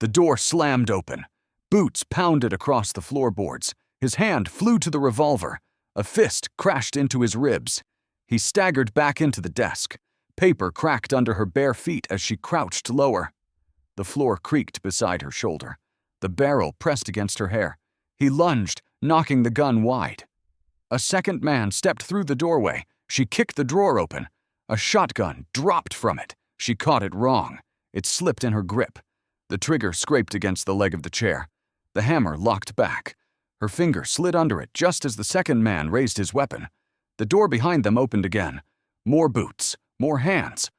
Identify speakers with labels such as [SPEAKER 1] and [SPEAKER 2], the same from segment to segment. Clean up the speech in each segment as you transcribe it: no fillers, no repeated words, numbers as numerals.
[SPEAKER 1] The door slammed open. Boots pounded across the floorboards. His hand flew to the revolver. A fist crashed into his ribs. He staggered back into the desk. Paper cracked under her bare feet as she crouched lower. The floor creaked beside her shoulder. The barrel pressed against her hair. He lunged, knocking the gun wide. A second man stepped through the doorway. She kicked the drawer open. A shotgun dropped from it. She caught it wrong. It slipped in her grip. The trigger scraped against the leg of the chair. The hammer locked back. Her finger slid under it just as the second man raised his weapon. The door behind them opened again. More boots, more hands.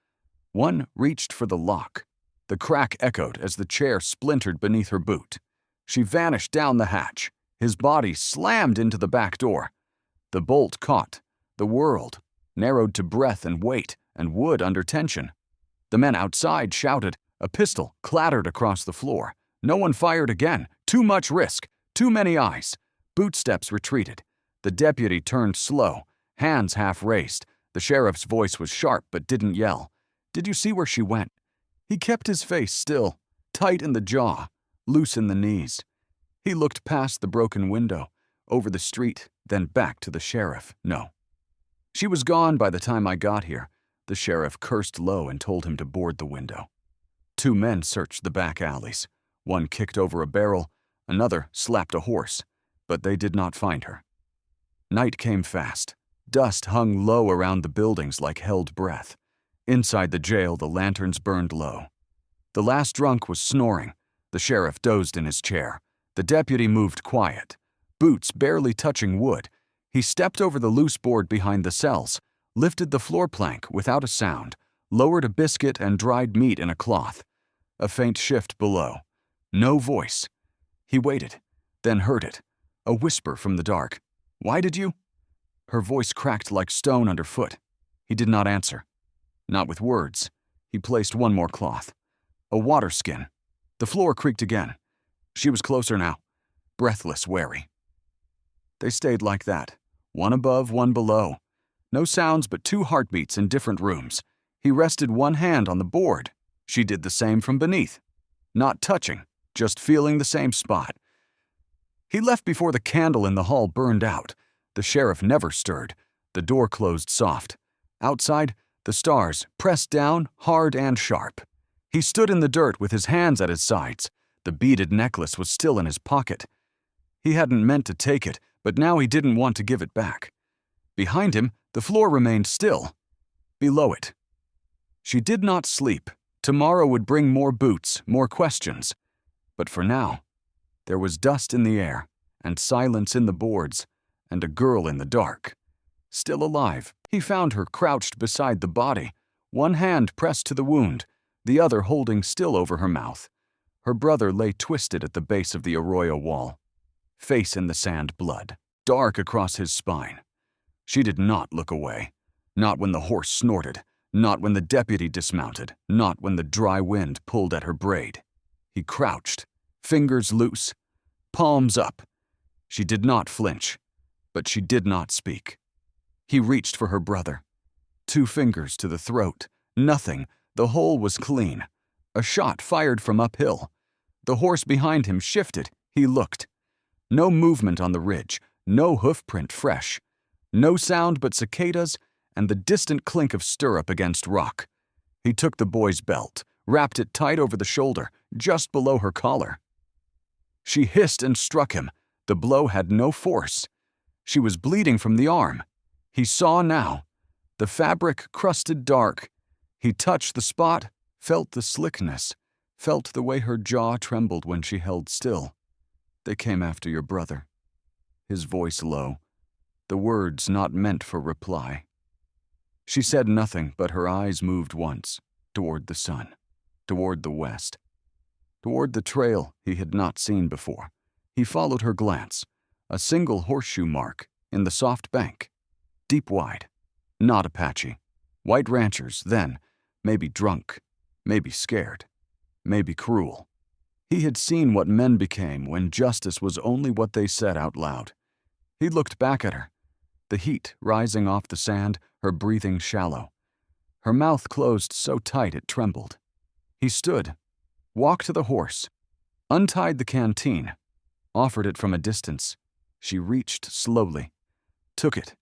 [SPEAKER 1] One reached for the lock. The crack echoed as the chair splintered beneath her boot. She vanished down the hatch. His body slammed into the back door. The bolt caught. The world narrowed to breath and weight and wood under tension. The men outside shouted. A pistol clattered across the floor. No one fired again. Too much risk. Too many eyes. Bootsteps retreated. The deputy turned slow, hands half raised. The sheriff's voice was sharp but didn't yell. Did you see where she went? He kept his face still, tight in the jaw, loose in the knees. He looked past the broken window, over the street, then back to the sheriff. No. She was gone by the time I got here. The sheriff cursed low and told him to board the window. 2 men searched the back alleys. One kicked over a barrel, another slapped a horse, but they did not find her. Night came fast. Dust hung low around the buildings like held breath. Inside the jail, the lanterns burned low. The last drunk was snoring. The sheriff dozed in his chair. The deputy moved quiet, boots barely touching wood. He stepped over the loose board behind the cells, lifted the floor plank without a sound, lowered a biscuit and dried meat in a cloth. A faint shift below. No voice. He waited, then heard it. A whisper from the dark. Why did you? Her voice cracked like stone underfoot. He did not answer. Not with words. He placed one more cloth. A water skin. The floor creaked again. She was closer now, breathless, wary. They stayed like that, one above, one below. No sounds but 2 heartbeats in different rooms. He rested one hand on the board. She did the same from beneath. Not touching, just feeling the same spot. He left before the candle in the hall burned out. The sheriff never stirred. The door closed soft. Outside, the stars pressed down, hard and sharp. He stood in the dirt with his hands at his sides. The beaded necklace was still in his pocket. He hadn't meant to take it, but now he didn't want to give it back. Behind him, the floor remained still. Below it. She did not sleep. Tomorrow would bring more boots, more questions. But for now, there was dust in the air, and silence in the boards, and a girl in the dark. Still alive, he found her crouched beside the body, one hand pressed to the wound, the other holding still over her mouth. Her brother lay twisted at the base of the arroyo wall, face in the sand blood, dark across his spine. She did not look away, not when the horse snorted, not when the deputy dismounted, not when the dry wind pulled at her braid. He crouched, fingers loose, palms up. She did not flinch, but she did not speak. He reached for her brother. 2 fingers to the throat. Nothing. The hole was clean. A shot fired from uphill. The horse behind him shifted. He looked. No movement on the ridge. No hoofprint fresh. No sound but cicadas and the distant clink of stirrup against rock. He took the boy's belt, wrapped it tight over the shoulder, just below her collar. She hissed and struck him. The blow had no force. She was bleeding from the arm. He saw now. The fabric crusted dark. He touched the spot, felt the slickness, felt the way her jaw trembled when she held still. They came after your brother. His voice low, the words not meant for reply. She said nothing, but her eyes moved once, toward the sun, toward the west, toward the trail he had not seen before. He followed her glance, a single horseshoe mark in the soft bank, deep wide, not Apache. White ranchers, then, maybe drunk, maybe scared, maybe cruel. He had seen what men became when justice was only what they said out loud. He looked back at her, the heat rising off the sand, her breathing shallow. Her mouth closed so tight it trembled. He stood, walked to the horse, untied the canteen, offered it from a distance. She reached slowly, took it,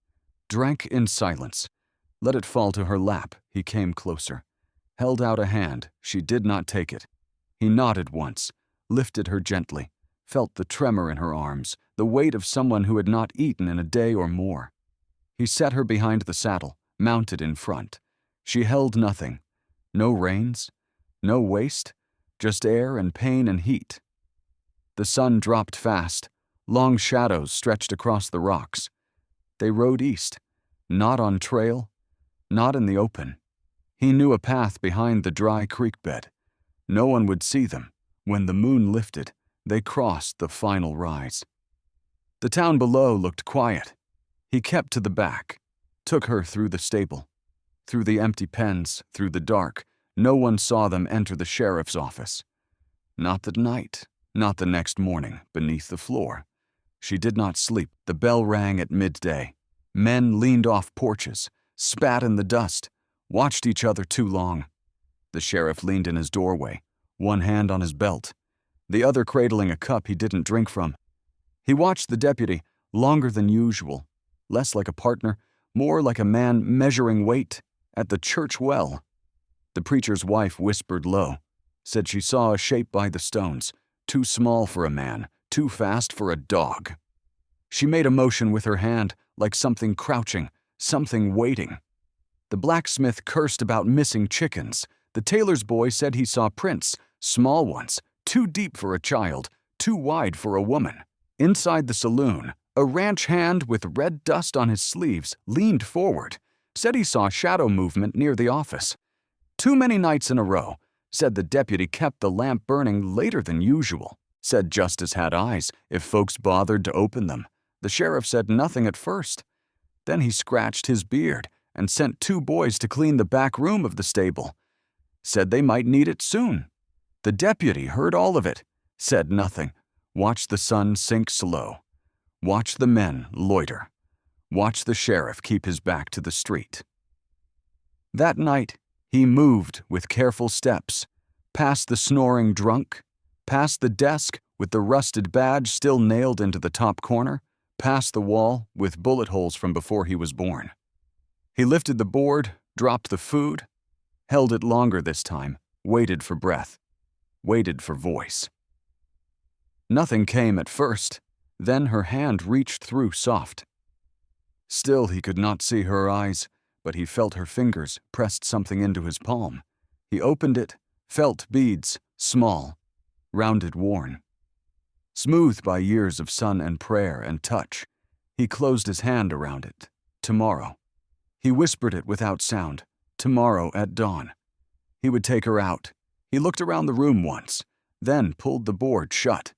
[SPEAKER 1] drank in silence, let it fall to her lap. He came closer, held out a hand. She did not take it. He nodded once, lifted her gently, felt the tremor in her arms, the weight of someone who had not eaten in a day or more. He set her behind the saddle, mounted in front. She held nothing. No reins, no waist, just air and pain and heat. The sun dropped fast. Long shadows stretched across the rocks. They rode east, not on trail, not in the open. He knew a path behind the dry creek bed. No one would see them. When the moon lifted, they crossed the final rise. The town below looked quiet. He kept to the back, took her through the stable, through the empty pens, through the dark. No one saw them enter the sheriff's office. Not that night, not the next morning, beneath the floor. She did not sleep. The bell rang at midday. Men leaned off porches, spat in the dust, watched each other too long. The sheriff leaned in his doorway, one hand on his belt, the other cradling a cup he didn't drink from. He watched the deputy longer than usual, less like a partner, more like a man measuring weight at the church well. The preacher's wife whispered low, said she saw a shape by the stones, too small for a man, too fast for a dog. She made a motion with her hand, like something crouching, something waiting. The blacksmith cursed about missing chickens. The tailor's boy said he saw prints, small ones, too deep for a child, too wide for a woman. Inside the saloon, a ranch hand with red dust on his sleeves leaned forward, said he saw shadow movement near the office. Too many nights in a row, said the deputy kept the lamp burning later than usual. Said Justice had eyes if folks bothered to open them. The sheriff said nothing at first. Then he scratched his beard and sent 2 boys to clean the back room of the stable. Said they might need it soon. The deputy heard all of it, said nothing, watched the sun sink slow, watched the men loiter, watched the sheriff keep his back to the street. That night, he moved with careful steps, past the snoring drunk, past the desk with the rusted badge still nailed into the top corner, past the wall with bullet holes from before he was born. He lifted the board, dropped the food, held it longer this time, waited for breath, waited for voice. Nothing came at first, then her hand reached through soft. Still he could not see her eyes, but he felt her fingers pressed something into his palm. He opened it, felt beads, small, rounded, worn. Smooth by years of sun and prayer and touch, he closed his hand around it. Tomorrow. He whispered it without sound. Tomorrow at dawn. He would take her out. He looked around the room once, then pulled the board shut.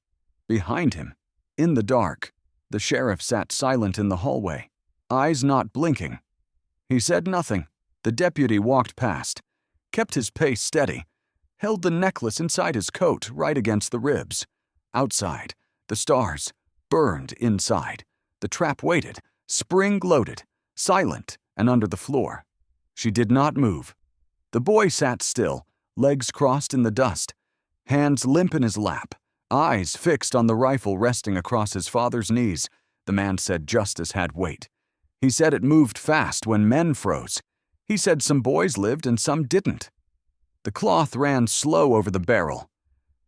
[SPEAKER 1] Behind him, in the dark, the sheriff sat silent in the hallway, eyes not blinking. He said nothing. The deputy walked past, kept his pace steady, held the necklace inside his coat right against the ribs. Outside, the stars burned inside. The trap waited, spring-loaded, silent and under the floor. She did not move. The boy sat still, legs crossed in the dust, hands limp in his lap, eyes fixed on the rifle resting across his father's knees. The man said justice had weight. He said it moved fast when men froze. He said some boys lived and some didn't. The cloth ran slow over the barrel.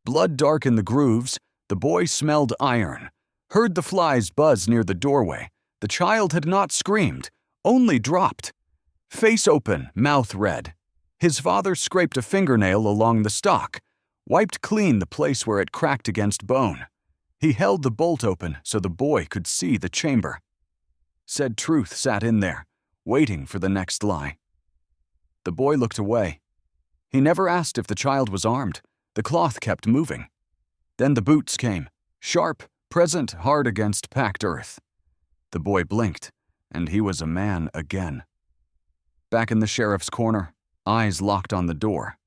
[SPEAKER 1] Blood dark in the grooves, the boy smelled iron, heard the flies buzz near the doorway. The child had not screamed, only dropped. Face open, mouth red. His father scraped a fingernail along the stock, wiped clean the place where it cracked against bone. He held the bolt open so the boy could see the chamber. Said truth sat in there, waiting for the next lie. The boy looked away. He never asked if the child was armed. The cloth kept moving. Then the boots came, sharp, present, hard against packed earth. The boy blinked, and he was a man again. Back in the sheriff's corner, eyes locked on the door.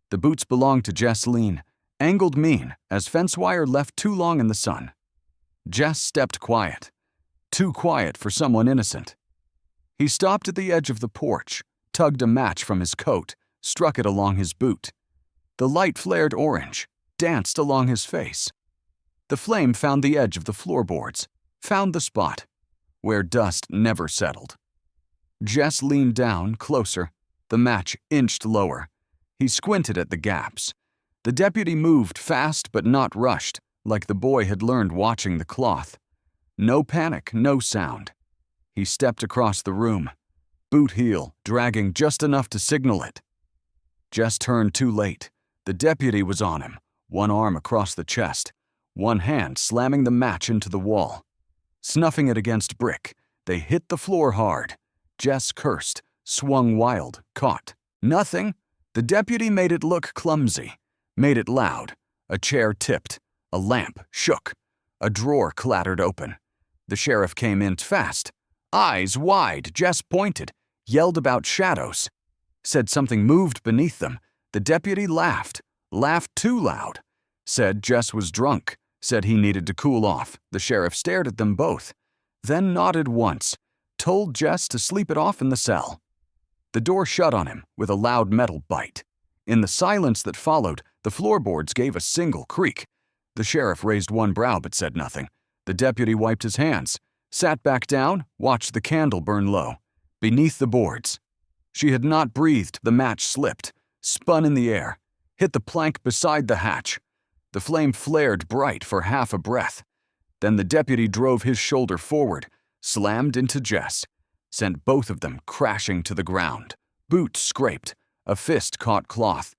[SPEAKER 1] The boots belonged to Jess Lean, angled mean as fence wire left too long in the sun. Jess stepped quiet, too quiet for someone innocent. He stopped at the edge of the porch, tugged a match from his coat, struck it along his boot. The light flared orange. danced along his face. The flame found the edge of the floorboards, found the spot where dust never settled. Jess leaned down, closer. The match inched lower. He squinted at the gaps. The deputy moved fast but not rushed, like the boy had learned watching the cloth. No panic, no sound. He stepped across the room, boot heel dragging just enough to signal it. Jess turned too late. The deputy was on him, one arm across the chest, one hand slamming the match into the wall. Snuffing it against brick, they hit the floor hard. Jess cursed, swung wild, caught. Nothing. The deputy made it look clumsy, made it loud. A chair tipped. A lamp shook. A drawer clattered open. The sheriff came in fast. Eyes wide, Jess pointed, yelled about shadows. Said something moved beneath them. The deputy laughed too loud. Said Jess was drunk, said he needed to cool off. The sheriff stared at them both, then nodded once, told Jess to sleep it off in the cell. The door shut on him with a loud metal bite. In the silence that followed, the floorboards gave a single creak. The sheriff raised one brow but said nothing. The deputy wiped his hands, sat back down, watched the candle burn low. Beneath the boards. She had not breathed. The match slipped, spun in the air, hit the plank beside the hatch. The flame flared bright for half a breath. Then the deputy drove his shoulder forward, slammed into Jess, sent both of them crashing to the ground. Boots scraped, a fist caught cloth.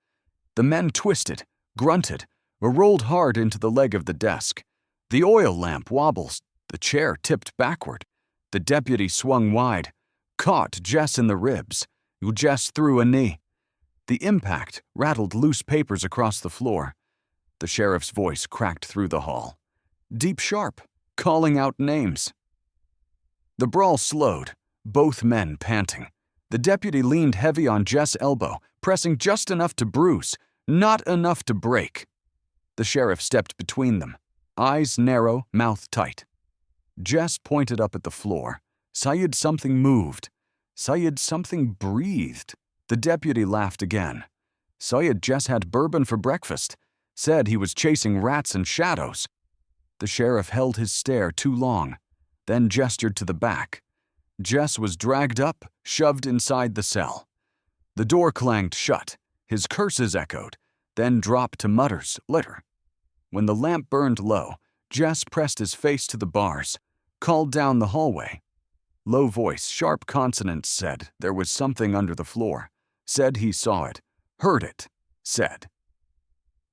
[SPEAKER 1] The men twisted, grunted, or rolled hard into the leg of the desk. The oil lamp wobbles, the chair tipped backward. The deputy swung wide, caught Jess in the ribs. Jess threw a knee. The impact rattled loose papers across the floor. The sheriff's voice cracked through the hall, deep sharp, calling out names. The brawl slowed, both men panting. The deputy leaned heavy on Jess' elbow, pressing just enough to bruise, not enough to break. The sheriff stepped between them, eyes narrow, mouth tight. Jess pointed up at the floor. Sayid, something moved. Sayid, something breathed. The deputy laughed again. Sayid, Jess had bourbon for breakfast. Said he was chasing rats and shadows. The sheriff held his stare too long, then gestured to the back. Jess was dragged up, shoved inside the cell. The door clanged shut. His curses echoed, then dropped to mutters later. When the lamp burned low, Jess pressed his face to the bars, called down the hallway. Low voice, sharp consonants said there was something under the floor. Said he saw it, heard it, said.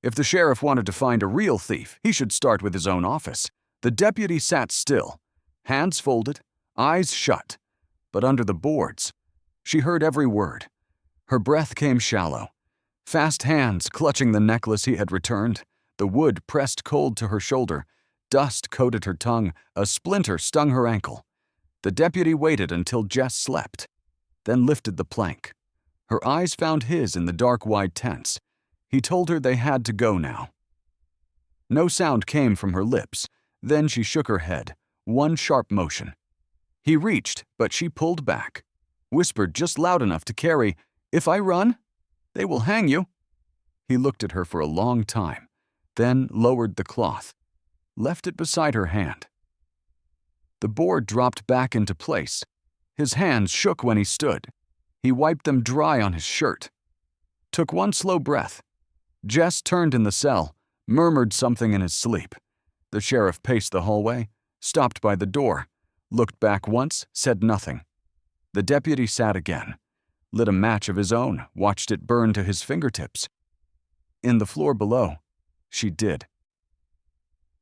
[SPEAKER 1] If the sheriff wanted to find a real thief, he should start with his own office. The deputy sat still, hands folded, eyes shut. But under the boards, she heard every word. Her breath came shallow. Fast hands clutching the necklace he had returned. The wood pressed cold to her shoulder. Dust coated her tongue. A splinter stung her ankle. The deputy waited until Jess slept, then lifted the plank. Her eyes found his in the dark, wide tents. He told her they had to go now. No sound came from her lips. Then she shook her head, one sharp motion. He reached, but she pulled back, whispered just loud enough to carry, "If I run, they will hang you." He looked at her for a long time, then lowered the cloth, left it beside her hand. The board dropped back into place. His hands shook when he stood. He wiped them dry on his shirt. Took one slow breath. Jess turned in the cell, murmured something in his sleep. The sheriff paced the hallway, stopped by the door, looked back once, said nothing. The deputy sat again, lit a match of his own, watched it burn to his fingertips. In the floor below, she did.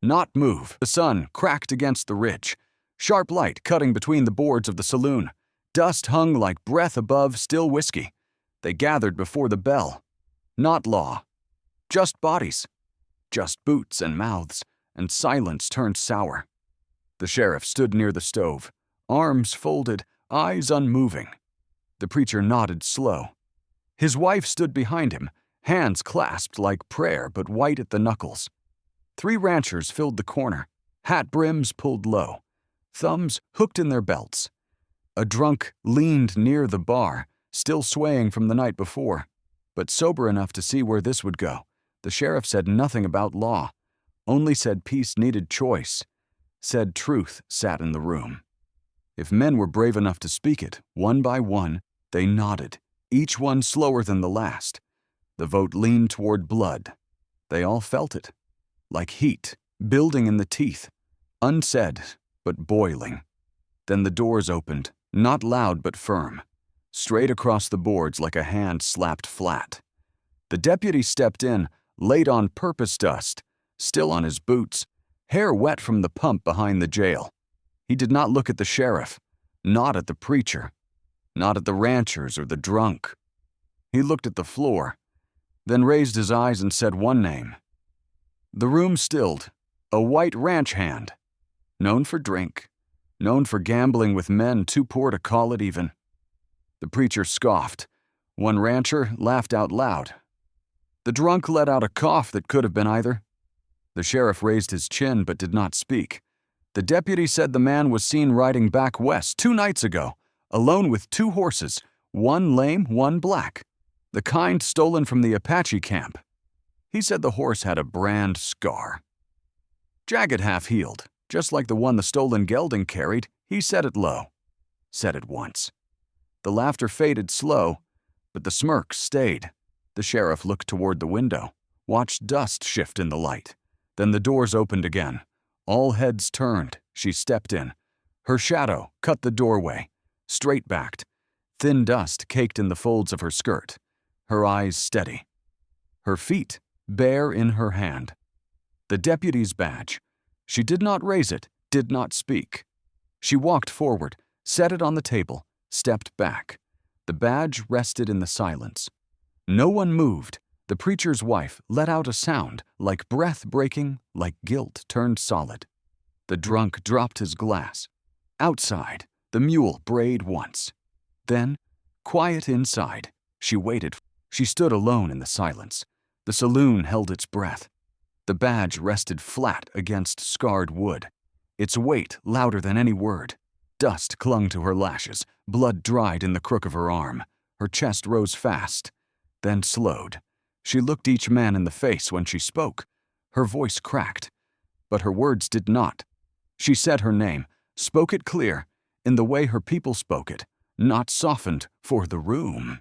[SPEAKER 1] Not move. The sun cracked against the ridge, sharp light cutting between the boards of the saloon. Dust hung like breath above still whiskey. They gathered before the bell. Not law. Just bodies. Just boots and mouths, and silence turned sour. The sheriff stood near the stove, arms folded, eyes unmoving. The preacher nodded slow. His wife stood behind him, hands clasped like prayer but white at the knuckles. 3 ranchers filled the corner, hat brims pulled low, thumbs hooked in their belts. A drunk leaned near the bar, still swaying from the night before, but sober enough to see where this would go. The sheriff said nothing about law, only said peace needed choice, said truth sat in the room. If men were brave enough to speak it, one by one, they nodded, each one slower than the last. The vote leaned toward blood. They all felt it, like heat, building in the teeth, unsaid, but boiling. Then the doors opened, not loud but firm, straight across the boards like a hand slapped flat. The deputy stepped in, laid on purpose dust, still on his boots, hair wet from the pump behind the jail. He did not look at the sheriff, not at the preacher, not at the ranchers or the drunk. He looked at the floor, then raised his eyes and said one name. The room stilled, a white ranch hand, known for drink, known for gambling with men too poor to call it even. The preacher scoffed. One rancher laughed out loud. The drunk let out a cough that could have been either. The sheriff raised his chin but did not speak. The deputy said the man was seen riding back west 2 nights ago, alone with 2 horses, one lame, one black, the kind stolen from the Apache camp. He said the horse had a brand scar. Jagged half-healed, just like the one the stolen gelding carried. He said it low. Said it once. The laughter faded slow, but the smirk stayed. The sheriff looked toward the window, watched dust shift in the light. Then the doors opened again. All heads turned. She stepped in. Her shadow cut the doorway, straight-backed. Thin dust caked in the folds of her skirt. Her eyes steady. Her feet bare in her hand. The deputy's badge. She did not raise it, did not speak. She walked forward, set it on the table, stepped back. The badge rested in the silence. No one moved. The preacher's wife let out a sound, like breath breaking, like guilt turned solid. The drunk dropped his glass. Outside, the mule brayed once. Then, quiet inside, she waited. She stood alone in the silence. The saloon held its breath. The badge rested flat against scarred wood, its weight louder than any word. Dust clung to her lashes, blood dried in the crook of her arm. Her chest rose fast, then slowed. She looked each man in the face when she spoke. Her voice cracked, but her words did not. She said her name, spoke it clear, in the way her people spoke it, not softened for the room.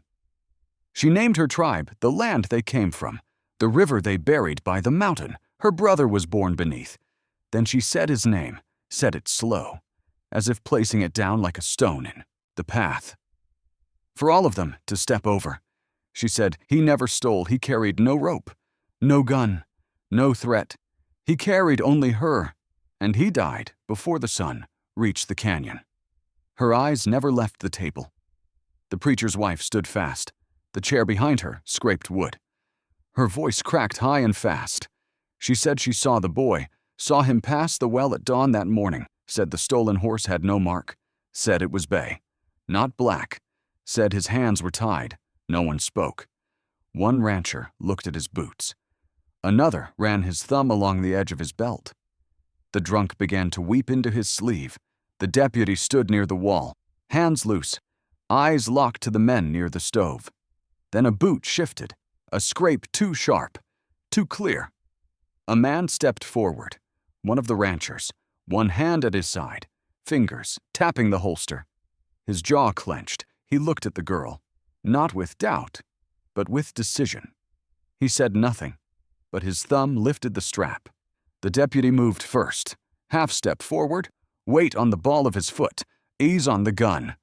[SPEAKER 1] She named her tribe, the land they came from, the river they buried by the mountain her brother was born beneath. Then she said his name, said it slow, as if placing it down like a stone in the path. For all of them to step over. She said he never stole, he carried no rope, no gun, no threat. He carried only her, and he died before the sun reached the canyon. Her eyes never left the table. The preacher's wife stood fast. The chair behind her scraped wood. Her voice cracked high and fast. She said she saw the boy, saw him pass the well at dawn that morning, said the stolen horse had no mark, said it was bay, not black, said his hands were tied. No one spoke. One rancher looked at his boots. Another ran his thumb along the edge of his belt. The drunk began to weep into his sleeve. The deputy stood near the wall, hands loose, eyes locked to the men near the stove. Then a boot shifted, a scrape too sharp, too clear. A man stepped forward, one of the ranchers, one hand at his side, fingers tapping the holster. His jaw clenched. He looked at the girl, not with doubt, but with decision. He said nothing, but his thumb lifted the strap. The deputy moved first, half-step forward, weight on the ball of his foot, ease on the gun.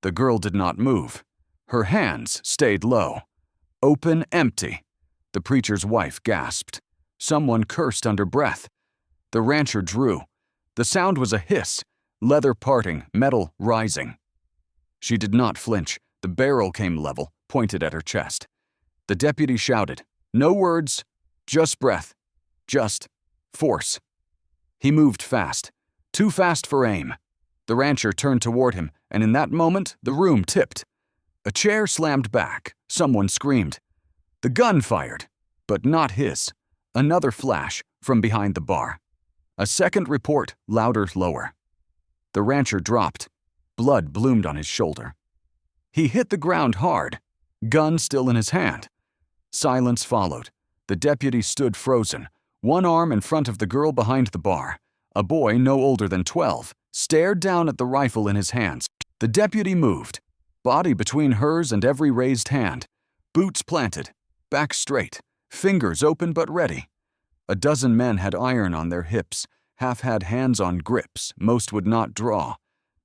[SPEAKER 1] The girl did not move. Her hands stayed low. Open, empty. The preacher's wife gasped. Someone cursed under breath. The rancher drew. The sound was a hiss, leather parting, metal rising. She did not flinch. The barrel came level, pointed at her chest. The deputy shouted, "No words, just breath, just force." He moved fast, too fast for aim. The rancher turned toward him, and in that moment, the room tipped. A chair slammed back. Someone screamed. The gun fired, but not his. Another flash from behind the bar. A second report, louder, lower. The rancher dropped. Blood bloomed on his shoulder. He hit the ground hard, gun still in his hand. Silence followed. The deputy stood frozen, one arm in front of the girl behind the bar. A boy no older than 12 stared down at the rifle in his hands. The deputy moved, body between hers and every raised hand, boots planted, back straight, fingers open but ready. A dozen men had iron on their hips, half had hands on grips, most would not draw,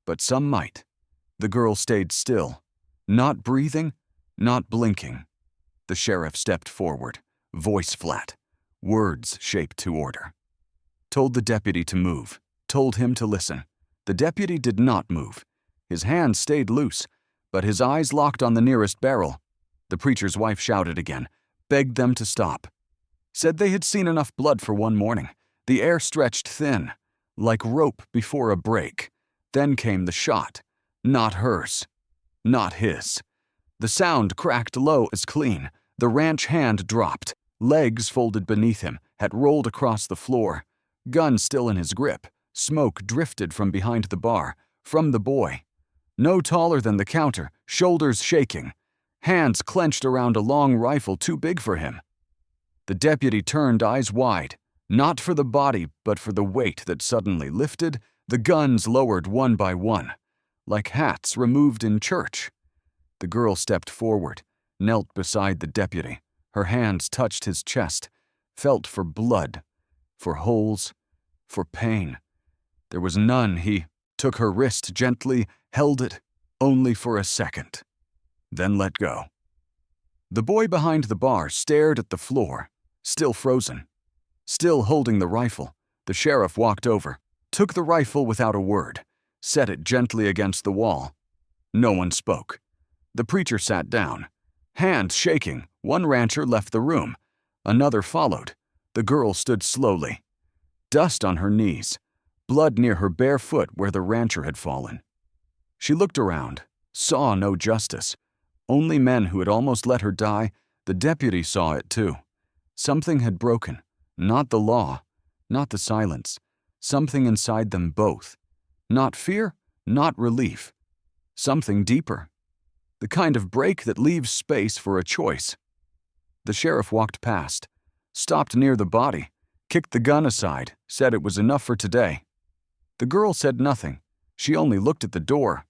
[SPEAKER 1] but some might. The girl stayed still, not breathing, not blinking. The sheriff stepped forward, voice flat, words shaped to order. Told the deputy to move, told him to listen. The deputy did not move. His hands stayed loose, but his eyes locked on the nearest barrel. The preacher's wife shouted again, begged them to stop. Said they had seen enough blood for one morning. The air stretched thin, like rope before a break. Then came the shot. Not hers. Not his. The sound cracked low as clean. The ranch hand dropped. Legs folded beneath him, had rolled across the floor. Gun still in his grip. Smoke drifted from behind the bar, from the boy. No taller than the counter, shoulders shaking. Hands clenched around a long rifle too big for him. The deputy turned, eyes wide, not for the body, but for the weight that suddenly lifted, the guns lowered one by one, like hats removed in church. The girl stepped forward, knelt beside the deputy. Her hands touched his chest, felt for blood, for holes, for pain. There was none. He took her wrist gently, held it, only for a second, then let go. The boy behind the bar stared at the floor, still frozen, still holding the rifle. The sheriff walked over, took the rifle without a word, set it gently against the wall. No one spoke. The preacher sat down. Hands shaking, one rancher left the room. Another followed. The girl stood slowly. Dust on her knees, blood near her bare foot where the rancher had fallen. She looked around, saw no justice. Only men who had almost let her die. The deputy saw it too. Something had broken. Not the law, not the silence. Something inside them both. Not fear, not relief. Something deeper. The kind of break that leaves space for a choice. The sheriff walked past, stopped near the body, kicked the gun aside, said it was enough for today. The girl said nothing. She only looked at the door.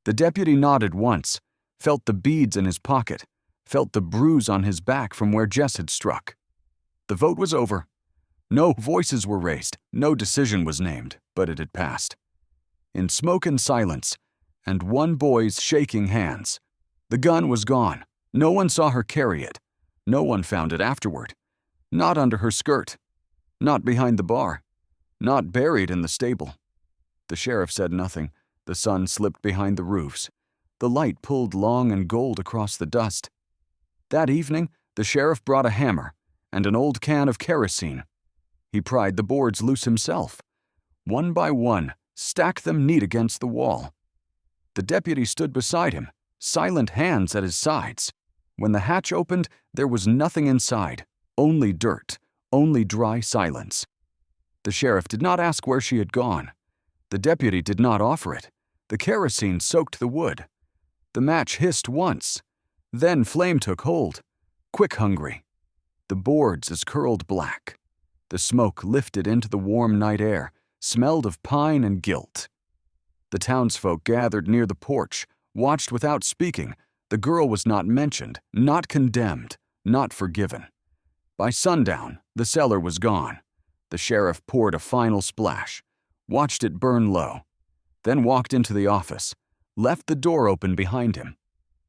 [SPEAKER 1] The deputy nodded once, felt the beads in his pocket, felt the bruise on his back from where Jess had struck. The vote was over. No voices were raised, no decision was named, but it had passed. In smoke and silence, and one boy's shaking hands, the gun was gone. No one saw her carry it. No one found it afterward. Not under her skirt. Not behind the bar. Not buried in the stable. The sheriff said nothing. The sun slipped behind the roofs. The light pulled long and gold across the dust. That evening, the sheriff brought a hammer and an old can of kerosene. He pried the boards loose himself. One by one, stacked them neat against the wall. The deputy stood beside him, silent hands at his sides. When the hatch opened, there was nothing inside, only dirt, only dry silence. The sheriff did not ask where she had gone. The deputy did not offer it. The kerosene soaked the wood. The match hissed once. Then flame took hold, quick hungry. The boards as curled black. The smoke lifted into the warm night air, smelled of pine and guilt. The townsfolk gathered near the porch, watched without speaking. The girl was not mentioned, not condemned, not forgiven. By sundown, the cellar was gone. The sheriff poured a final splash, watched it burn low, then walked into the office, left the door open behind him.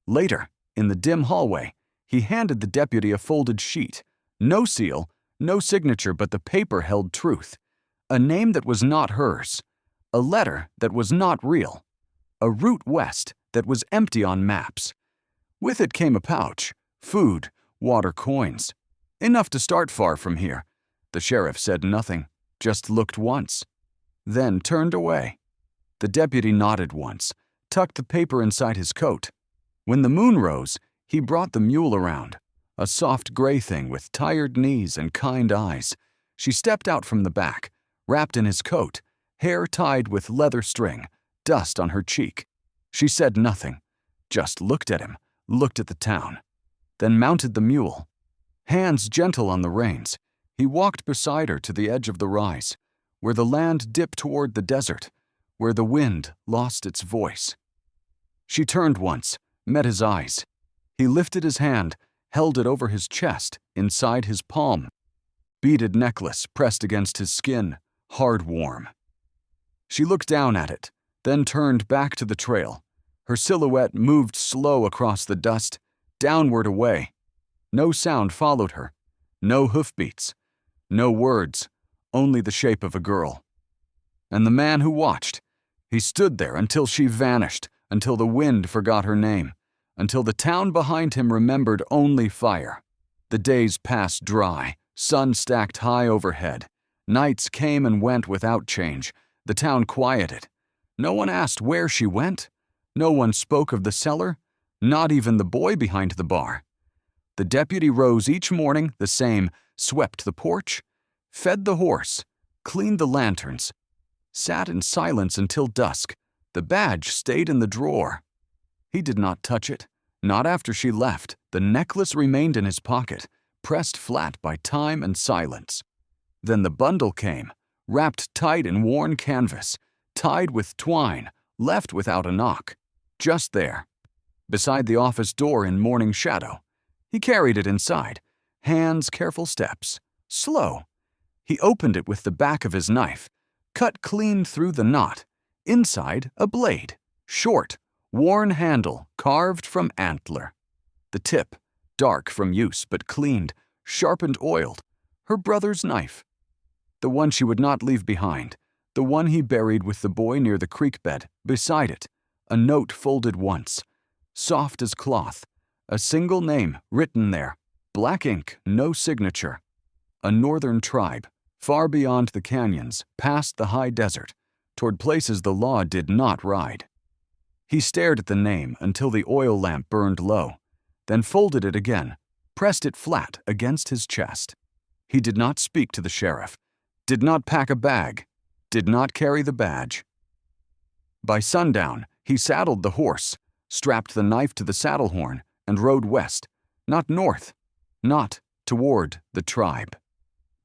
[SPEAKER 1] Later, in the dim hallway, he handed the deputy a folded sheet. No seal, no signature, but the paper held truth. A name that was not hers. A letter that was not real. A route west that was empty on maps. With it came a pouch, food, water, coins. Enough to start far from here. The sheriff said nothing, just looked once, then turned away. The deputy nodded once, tucked the paper inside his coat. When the moon rose, he brought the mule around, a soft gray thing with tired knees and kind eyes. She stepped out from the back, wrapped in his coat, hair tied with leather string, dust on her cheek. She said nothing, just looked at him, looked at the town, then mounted the mule. Hands gentle on the reins, he walked beside her to the edge of the rise, where the land dipped toward the desert, where the wind lost its voice. She turned once, met his eyes. He lifted his hand, held it over his chest, inside his palm. Beaded necklace pressed against his skin, hard warm. She looked down at it, then turned back to the trail. Her silhouette moved slow across the dust, downward away. No sound followed her, no hoofbeats, no words, only the shape of a girl. And the man who watched, he stood there until she vanished, until the wind forgot her name, until the town behind him remembered only fire. The days passed dry, sun stacked high overhead. Nights came and went without change. The town quieted. No one asked where she went. No one spoke of the cellar, not even the boy behind the bar. The deputy rose each morning the same, swept the porch, fed the horse, cleaned the lanterns, sat in silence until dusk. The badge stayed in the drawer. He did not touch it, not after she left. The necklace remained in his pocket, pressed flat by time and silence. Then the bundle came, wrapped tight in worn canvas, tied with twine, left without a knock. Just there, beside the office door in morning shadow. He carried it inside, hands, careful steps, slow. He opened it with the back of his knife, cut clean through the knot. Inside, a blade, short, worn handle carved from antler. The tip, dark from use but cleaned, sharpened, oiled. Her brother's knife. The one she would not leave behind, the one he buried with the boy near the creek bed. Beside it, a note folded once, soft as cloth, a single name written there, black ink, no signature. A northern tribe, far beyond the canyons, past the high desert, toward places the law did not ride. He stared at the name until the oil lamp burned low, then folded it again, pressed it flat against his chest. He did not speak to the sheriff, did not pack a bag, did not carry the badge. By sundown, he saddled the horse, strapped the knife to the saddle horn, and rode west, not north, not toward the tribe.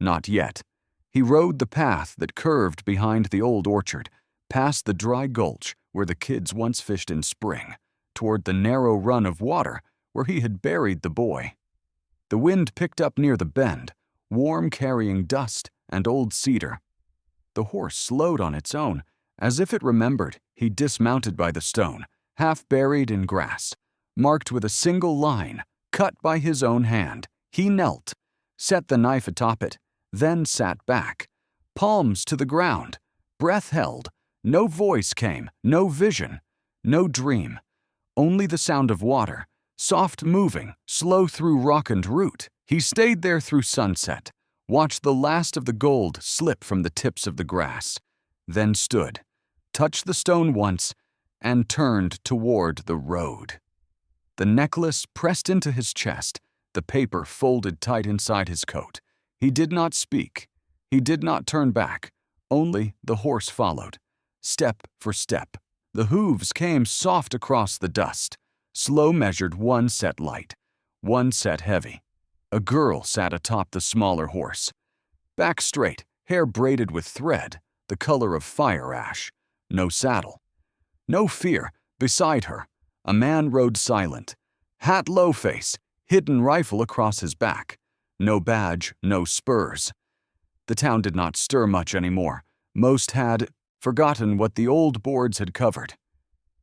[SPEAKER 1] Not yet. He rode the path that curved behind the old orchard, past the dry gulch where the kids once fished in spring, toward the narrow run of water where he had buried the boy. The wind picked up near the bend, warm, carrying dust and old cedar. The horse slowed on its own, as if it remembered. He dismounted by the stone, half buried in grass, marked with a single line, cut by his own hand. He knelt, set the knife atop it, then sat back, palms to the ground, breath held. No voice came, no vision, no dream, only the sound of water, soft moving, slow through rock and root. He stayed there through sunset, watched the last of the gold slip from the tips of the grass, then stood, touched the stone once, and turned toward the road. The necklace pressed into his chest, the paper folded tight inside his coat. He did not speak. He did not turn back. Only the horse followed, step for step. The hooves came soft across the dust, slow measured, one set light, one set heavy. A girl sat atop the smaller horse, back straight, hair braided with thread, the color of fire ash. No saddle. No fear. Beside her, a man rode silent, hat low face, hidden rifle across his back. No badge, no spurs. The town did not stir much anymore. Most had forgotten what the old boards had covered,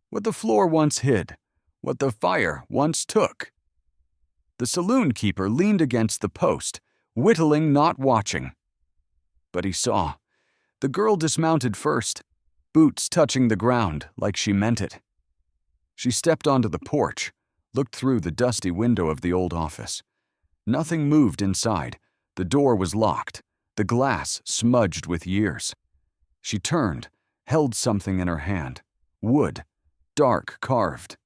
[SPEAKER 1] what the floor once hid, what the fire once took. The saloon keeper leaned against the post, whittling, not watching. But he saw. The girl dismounted first, boots touching the ground like she meant it. She stepped onto the porch, looked through the dusty window of the old office. Nothing moved inside. The door was locked, the glass smudged with years. She turned, held something in her hand. Wood, dark carved.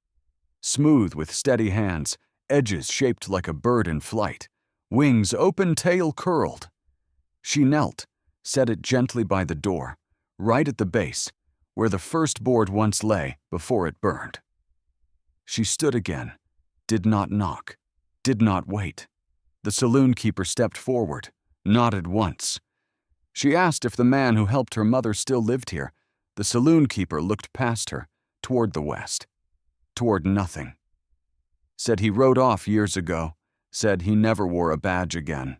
[SPEAKER 1] Smooth with steady hands, edges shaped like a bird in flight, wings open, tail curled. She knelt, set it gently by the door, right at the base, where the first board once lay before it burned. She stood again, did not knock, did not wait. The saloon keeper stepped forward, nodded once. She asked if the man who helped her mother still lived here. The saloon keeper looked past her, toward the west, toward nothing. Said he rode off years ago, said he never wore a badge again.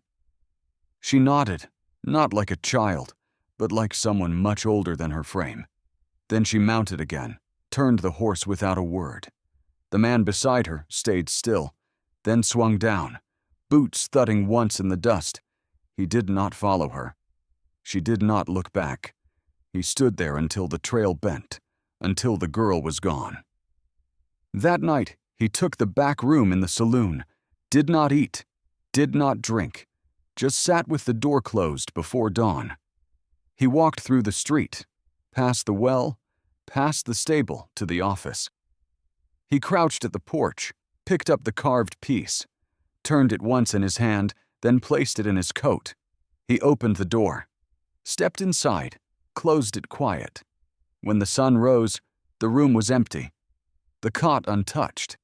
[SPEAKER 1] She nodded, not like a child, but like someone much older than her frame. Then she mounted again, turned the horse without a word. The man beside her stayed still, then swung down, boots thudding once in the dust. He did not follow her. She did not look back. He stood there until the trail bent, until the girl was gone. That night, he took the back room in the saloon, did not eat, did not drink, just sat with the door closed before dawn. He walked through the street, past the well, past the stable to the office. He crouched at the porch, picked up the carved piece, turned it once in his hand, then placed it in his coat. He opened the door, stepped inside, closed it quiet. When the sun rose, the room was empty, the cot untouched.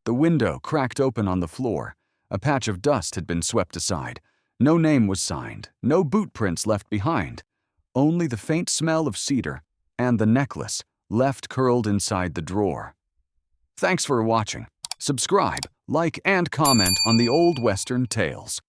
[SPEAKER 1] The window cracked open on the floor. A patch of dust had been swept aside. No name was signed, no boot prints left behind. Only the faint smell of cedar and the necklace left curled inside the drawer. Thanks for watching. Subscribe, like, and comment on the Old Western Tales.